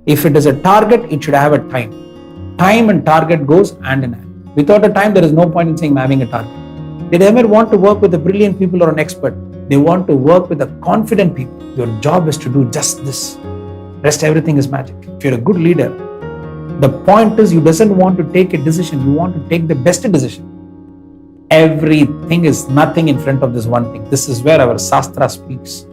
If it is a target, it should have a time. Time and target goes hand in hand. Without a time, there is no point in saying I'm having a target. They never want to work with the brilliant people or an expert. They want to work with the confident people. Your job is to do just this. Rest everything is magic. If you're a good leader, the point is you doesn't want to take a decision. You want to take the best decision. Everything is nothing in front of this one thing. This is where our Shastra speaks.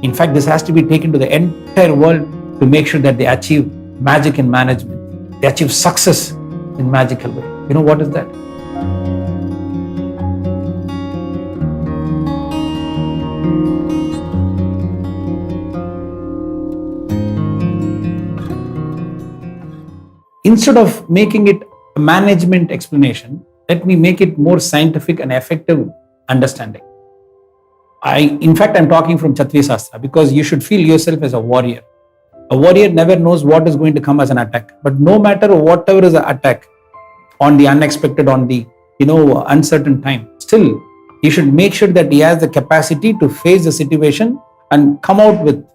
In fact, this has to be taken to the entire world to make sure that they achieve magic in management. They achieve success in magical way. You know what is that? Instead of making it a management explanation, let me make it more scientific and effective understanding. In fact, I'm talking from Kshatriya Shastra because you should feel yourself as a warrior. A warrior never knows what is going to come as an attack. But no matter whatever is the attack, on the unexpected, on the uncertain time, still he should make sure that he has the capacity to face the situation and come out with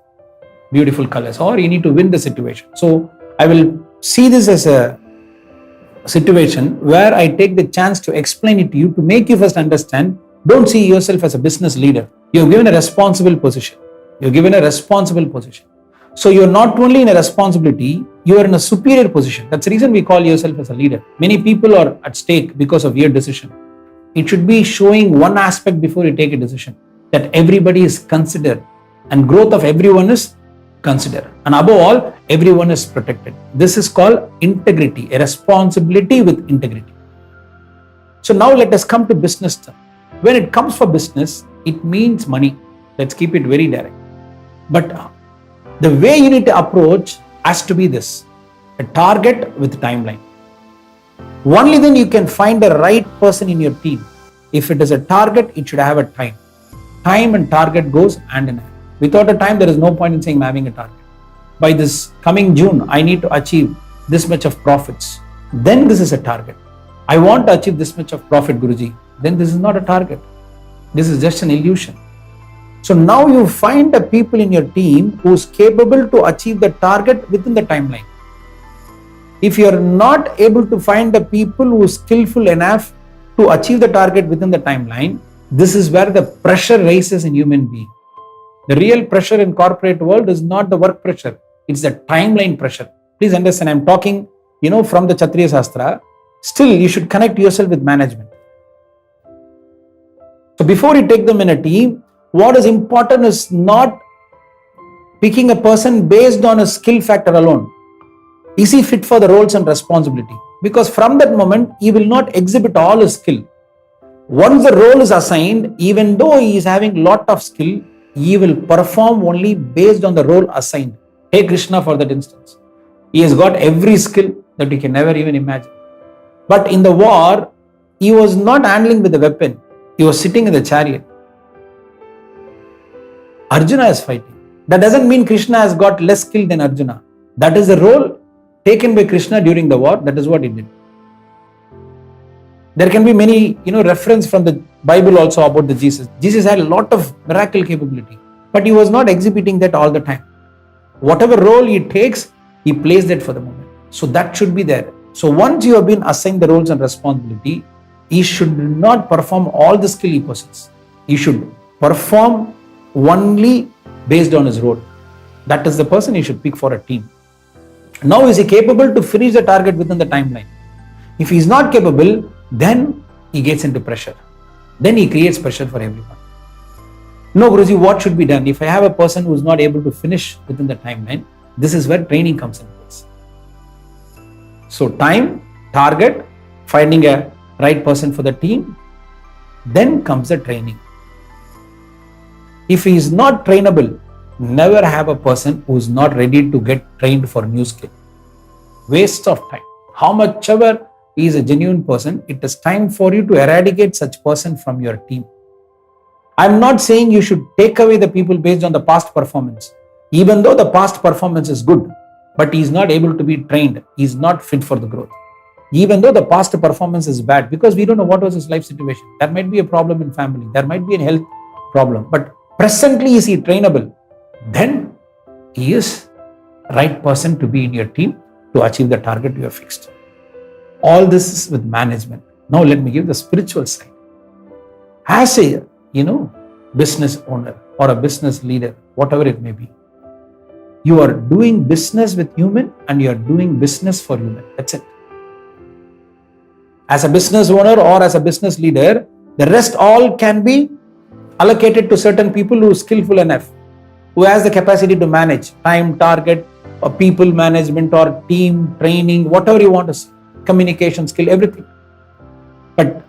beautiful colors, or you need to win the situation. So I will see this as a situation where I take the chance to explain it to you to make you first understand. Don't see yourself as a business leader. You're given a responsible position. So you're not only in a responsibility, you are in a superior position. That's the reason we call yourself as a leader. Many people are at stake because of your decision. It should be showing one aspect before you take a decision, that everybody is considered and growth of everyone is considered. And above all, everyone is protected. This is called integrity, a responsibility with integrity. So now let us come to business term. When it comes for business, it means money. Let's keep it very direct. But the way you need to approach has to be this: a target with timeline. Only then you can find the right person in your team. If it is a target, it should have a time. Time and target goes hand in hand. Without a time, there is no point in saying I'm having a target. By this coming June, I need to achieve this much of profits. Then this is a target. I want to achieve this much of profit, Guruji. Then this is not a target. This is just an illusion. So now you find the people in your team who is capable to achieve the target within the timeline. If you are not able to find the people who are skillful enough to achieve the target within the timeline, this is where the pressure rises in human being. The real pressure in corporate world is not the work pressure. It's the timeline pressure. Please understand, I'm talking, from the Kshatriya Shastra. Still, you should connect yourself with management. So before you take them in a team, what is important is not picking a person based on a skill factor alone. Is he fit for the roles and responsibility? Because from that moment, he will not exhibit all his skill. Once the role is assigned, even though he is having lot of skill, he will perform only based on the role assigned. Take Krishna for that instance. He has got every skill that you can never even imagine. But in the war, he was not handling with the weapon. He was sitting in the chariot. Arjuna is fighting. That doesn't mean Krishna has got less skill than Arjuna. That is the role taken by Krishna during the war. That is what he did. There can be many, reference from the Bible also about the Jesus. Jesus had a lot of miracle capability, but he was not exhibiting that all the time. Whatever role he takes, he plays that for the moment. So that should be there. So once you have been assigned the roles and responsibility, he should not perform all the skill he possesses. He should perform only based on his role. That is the person he should pick for a team. Now, is he capable to finish the target within the timeline? If he is not capable, then he gets into pressure. Then he creates pressure for everyone. No, Guruji, what should be done? If I have a person who is not able to finish within the timeline, this is where training comes in place. So time, target, finding a right person for the team, then comes the training. If he is not trainable, never have a person who is not ready to get trained for new skill. Waste of time. How much ever he is a genuine person, it is time for you to eradicate such person from your team. I'm not saying you should take away the people based on the past performance. Even though the past performance is good, but he is not able to be trained, he is not fit for the growth. Even though the past performance is bad, because we don't know what was his life situation. There might be a problem in family, there might be a health problem, but presently is he trainable? Then he is right person to be in your team to achieve the target you have fixed. All this is with management. Now let me give the spiritual side. As a, business owner or a business leader, whatever it may be, you are doing business with human and you are doing business for human. That's it. As a business owner or as a business leader, the rest all can be allocated to certain people who are skillful enough, who has the capacity to manage time, target, or people management or team training, whatever you want to say, communication skill, everything. But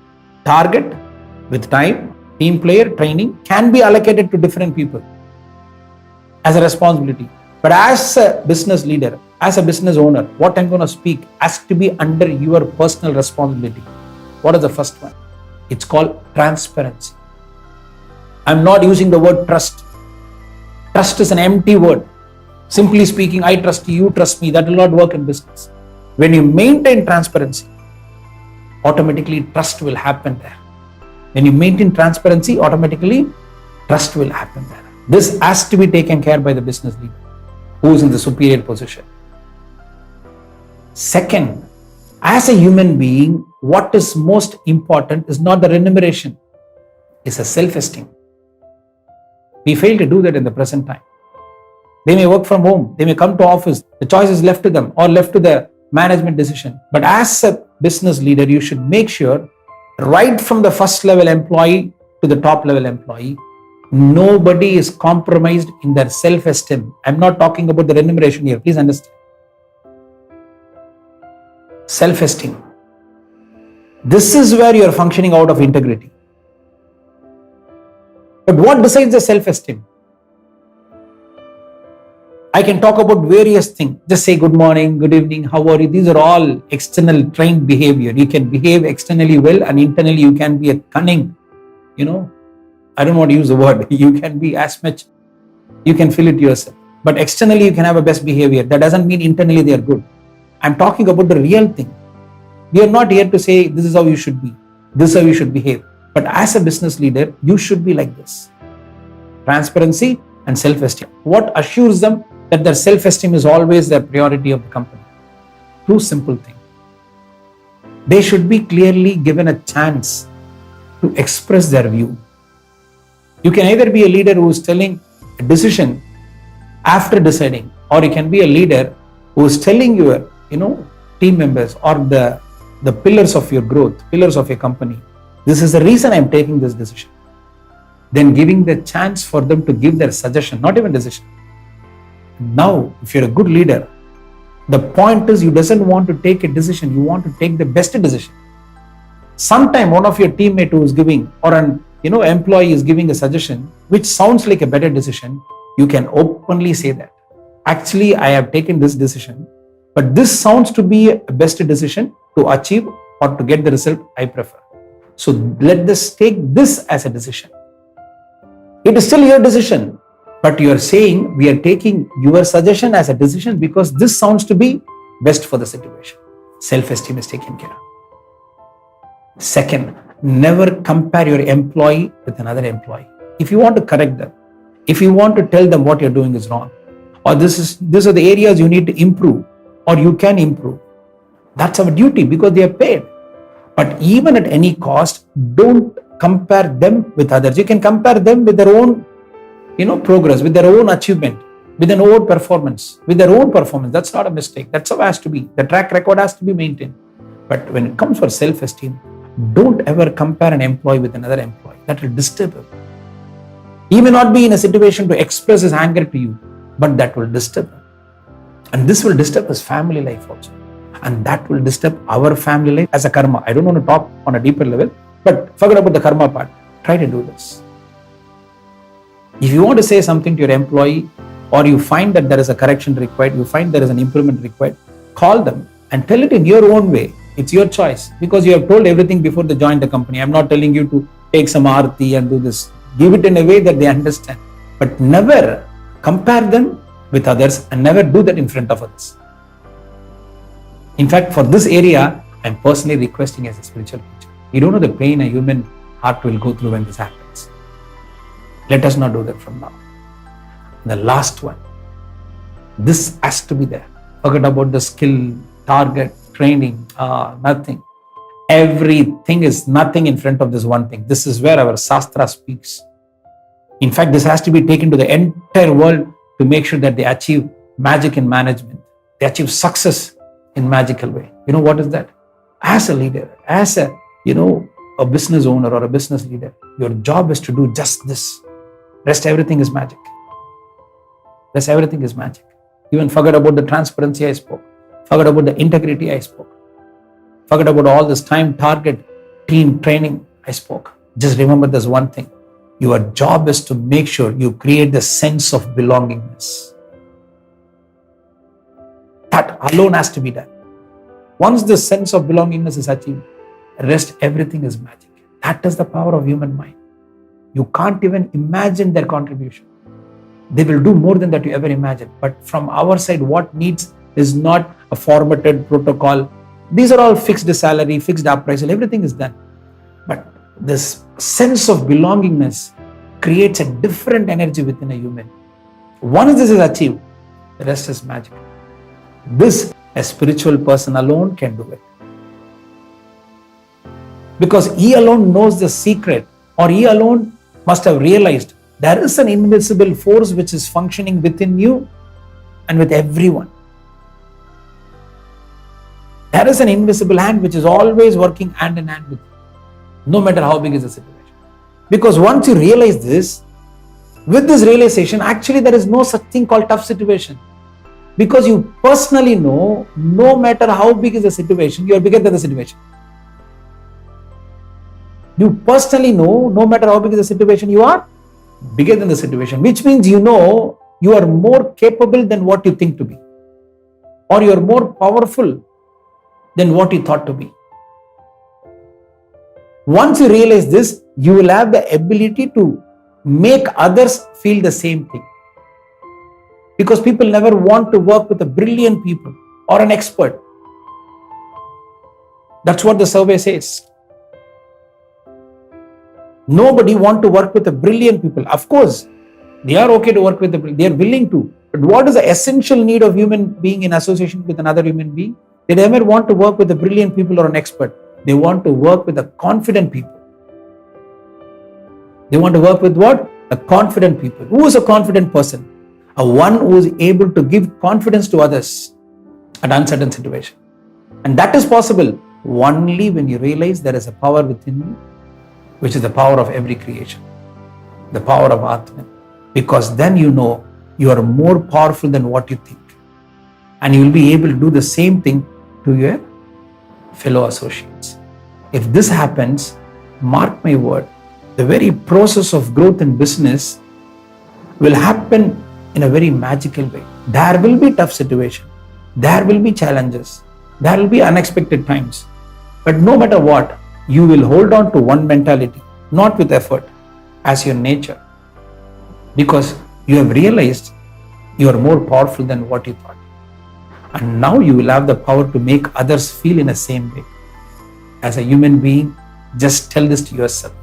target with time, team player, training can be allocated to different people as a responsibility. But as a business leader, as a business owner, what I'm going to speak has to be under your personal responsibility. What is the first one? It's called transparency. I'm not using the word trust. Trust is an empty word. Simply speaking, I trust you, you trust me. That will not work in business. When you maintain transparency, automatically trust will happen there. When you maintain transparency, automatically trust will happen there. This has to be taken care by the business leader who is in the superior position. Second, as a human being, what is most important is not the remuneration, it's a self-esteem. We fail to do that in the present time. They may work from home, they may come to office, the choice is left to them or left to the management decision. But as a business leader, you should make sure right from the first level employee to the top level employee, nobody is compromised in their self-esteem. I'm not talking about the remuneration here, please understand. Self-esteem. This is where you are functioning out of integrity. But what decides the self-esteem? I can talk about various things. Just say good morning, good evening, how are you? These are all external trained behavior. You can behave externally well and internally you can be a cunning, I don't want to use the word. You can be as much, you can feel it yourself. But externally you can have a best behavior. That doesn't mean internally they are good. I'm talking about the real thing. We are not here to say this is how you should be. This is how you should behave. But as a business leader, you should be like this. Transparency and self-esteem. What assures them that their self-esteem is always the priority of the company? Two simple things. They should be clearly given a chance to express their view. You can either be a leader who is telling a decision after deciding, or you can be a leader who is telling your, team members or the pillars of your growth, pillars of your company, this is the reason I'm taking this decision. Then giving the chance for them to give their suggestion, not even decision. Now, if you're a good leader, the point is you doesn't want to take a decision, you want to take the best decision. Sometime one of your teammate who is giving, or an employee is giving a suggestion which sounds like a better decision, you can openly say that. Actually, I have taken this decision, but this sounds to be a best decision to achieve or to get the result I prefer. So let us take this as a decision. It is still your decision, but you are saying we are taking your suggestion as a decision because this sounds to be best for the situation. Self-esteem is taken care of. Second, never compare your employee with another employee. If you want to correct them, if you want to tell them what you're doing is wrong, or these are the areas you need to improve, or you can improve, that's our duty because they are paid. But even at any cost, don't compare them with others. You can compare them with their own, progress, with their own achievement, with their own performance, That's not a mistake. That's how it has to be. The track record has to be maintained. But when it comes for self-esteem, don't ever compare an employee with another employee. That will disturb him. He may not be in a situation to express his anger to you, but that will disturb him. And this will disturb his family life also. And that will disturb our family life as a karma. I don't want to talk on a deeper level, but forget about the karma part. Try to do this. If you want to say something to your employee, or you find that there is a correction required, you find there is an improvement required, call them and tell it in your own way. It's your choice because you have told everything before they join the company. I'm not telling you to take some aarti and do this. Give it in a way that they understand. But never compare them with others and never do that in front of others. In fact, for this area, I'm personally requesting as a spiritual teacher. You don't know the pain a human heart will go through when this happens. Let us not do that from now. The last one. This has to be there. Forget about the skill, target, training, nothing. Everything is nothing in front of this one thing. This is where our Shastra speaks. In fact, this has to be taken to the entire world to make sure that they achieve magic in management. They achieve success in magical way. You know what is that? As a leader, as a business owner or a business leader, your job is to do just this. Rest everything is magic. Rest everything is magic. Even forget about the transparency I spoke. Forget about the integrity I spoke. Forget about all this time, target, team training I spoke. Just remember this one thing. Your job is to make sure you create the sense of belongingness. That alone has to be done. Once the sense of belongingness is achieved, rest everything is magic. That is the power of human mind. You can't even imagine their contribution. They will do more than that you ever imagine. But from our side, what needs is not a formatted protocol. These are all fixed salary, fixed appraisal, everything is done. But this sense of belongingness creates a different energy within a human. Once this is achieved, the rest is magic. This, a spiritual person alone can do it. Because he alone knows the secret, or he alone must have realized there is an invisible force which is functioning within you and with everyone. There is an invisible hand which is always working hand in hand with you, no matter how big is the situation. Because once you realize this, with this realization, actually there is no such thing called tough situation. Because you personally know, no matter how big is the situation, you are bigger than the situation. You personally know, no matter how big is the situation, you are bigger than the situation, which means you know you are more capable than what you think to be, or you are more powerful than what you thought to be. Once you realize this, you will have the ability to make others feel the same thing. Because people never want to work with a brilliant people or an expert. That's what the survey says. Nobody wants to work with the brilliant people. Of course, they are okay to work with they are willing to. But what is the essential need of human being in association with another human being? They never want to work with the brilliant people or an expert. They want to work with the confident people. They want to work with what? A confident people. Who is a confident person? A one who is able to give confidence to others at uncertain situation. And that is possible only when you realize there is a power within you, which is the power of every creation, the power of Atman. Because then you know you are more powerful than what you think. And you will be able to do the same thing to your fellow associates. If this happens, mark my word, the very process of growth in business will happen in a very magical way. There will be tough situations. There will be challenges. There will be unexpected times. But no matter what, you will hold on to one mentality, not with effort, as your nature. Because you have realized you are more powerful than what you thought. And now you will have the power to make others feel in the same way. As a human being, just tell this to yourself.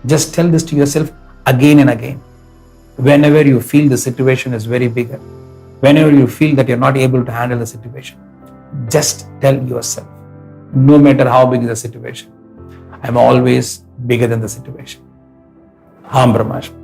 Just tell this to yourself again and again. Whenever you feel the situation is very bigger, whenever you feel that you're not able to handle the situation, just tell yourself, no matter how big is the situation, I'm always bigger than the situation. Ham Brahmastra.